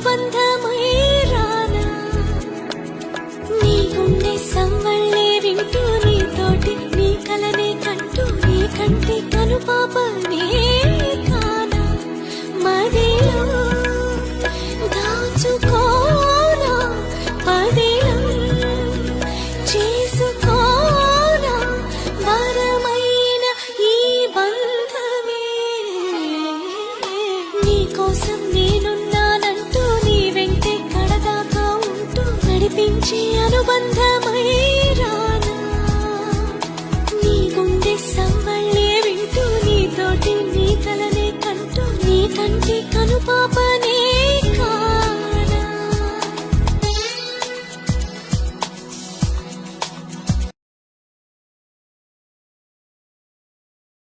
అనుబంధమై రానా నీ గుండె సవ్వళ్ళే వింటూ నీతోటి నీ కలనే కంటూ నీ కంటి కనుపాపనే కానా మదిలో దాచుకోనా పదిలం చేసుకోనా వరమైన ఈ బంధమే నీకోసం నేనున్నానంటూ నీ వెంటే కడదాకా ఉంటూ నడిపించే అనుబంధమై